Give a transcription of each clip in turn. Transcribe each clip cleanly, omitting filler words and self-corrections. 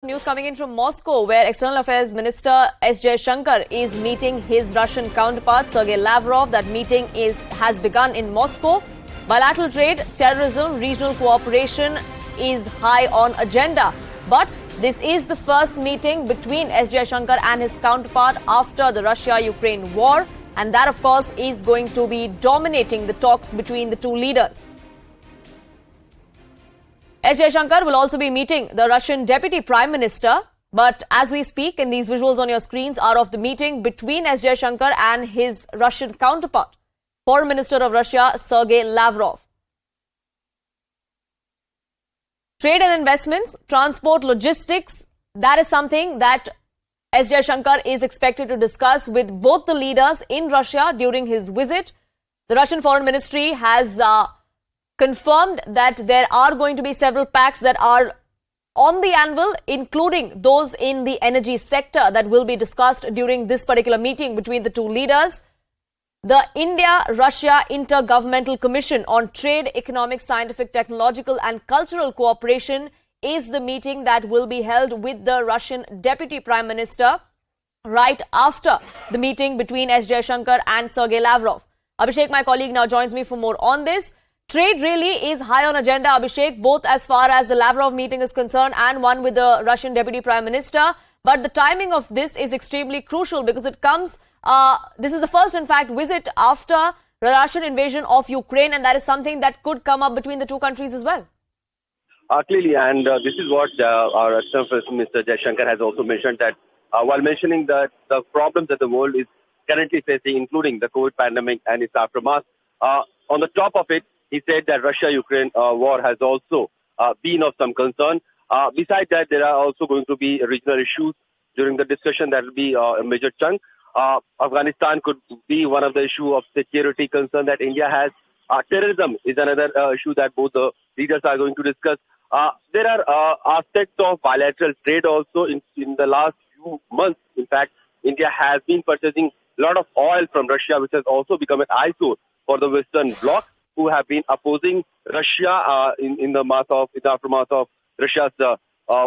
News coming in from Moscow, where External Affairs Minister S. Shankar is meeting his Russian counterpart Sergei Lavrov. That meeting has begun in Moscow. Bilateral trade, terrorism, regional cooperation is high on agenda. But this is the first meeting between S. Shankar and his counterpart after the Russia-Ukraine war. And that, of course, is going to be dominating the talks between the two leaders. S. Shankar will also be meeting the Russian Deputy Prime Minister. But as we speak, and these visuals on your screens are of the meeting between S. Shankar and his Russian counterpart, Foreign Minister of Russia, Sergei Lavrov. Trade and investments, transport, logistics, that is something that S. Shankar is expected to discuss with both the leaders in Russia during his visit. The Russian Foreign Ministry has confirmed that there are going to be several pacts that are on the anvil, including those in the energy sector that will be discussed during this particular meeting between the two leaders. The India-Russia Intergovernmental Commission on Trade, Economic, Scientific, Technological and Cultural Cooperation is the meeting that will be held with the Russian Deputy Prime Minister right after the meeting between S. Shankar and Sergei Lavrov. Abhishek, my colleague, now joins me for more on this. Trade really is high on agenda, Abhishek, both as far as the Lavrov meeting is concerned and one with the Russian Deputy Prime Minister. But the timing of this is extremely crucial because it comes, this is the first, in fact, visit after the Russian invasion of Ukraine, and that is something that could come up between the two countries as well. Clearly, and this is what our External Affairs Minister Shankar has also mentioned, that while mentioning that the problems that the world is currently facing, including the COVID pandemic and its aftermath, on the top of it, he said that Russia-Ukraine war has also been of some concern. Besides that, there are also going to be regional issues during the discussion. That will be a major chunk. Afghanistan could be one of the issue of security concern that India has. Terrorism is another issue that both the leaders are going to discuss. There are aspects of bilateral trade also in the last few months. In fact, India has been purchasing a lot of oil from Russia, which has also become an eyesore for the Western bloc, who have been opposing Russia in the aftermath of Russia's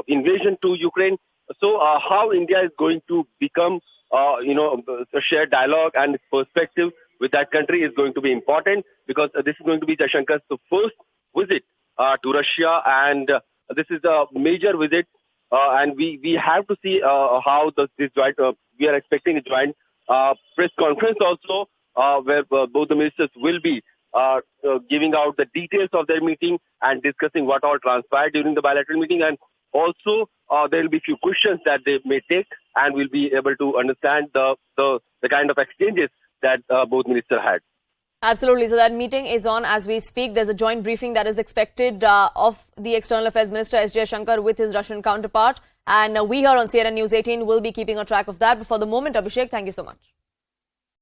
invasion to Ukraine. So how India is going to become, a shared dialogue and perspective with that country is going to be important, because this is going to be Jaishankar's first visit to Russia, and this is a major visit, and we have to see how this joint, we are expecting a joint press conference also, where both the ministers will be giving out the details of their meeting and discussing what all transpired during the bilateral meeting. And also there will be few questions that they may take, and we'll be able to understand the kind of exchanges that both ministers had. Absolutely. So that meeting is on as we speak. There's a joint briefing that is expected of the External Affairs Minister S. Shankar with his Russian counterpart. And we here on CNN News 18 will be keeping a track of that. But for the moment, Abhishek, thank you so much.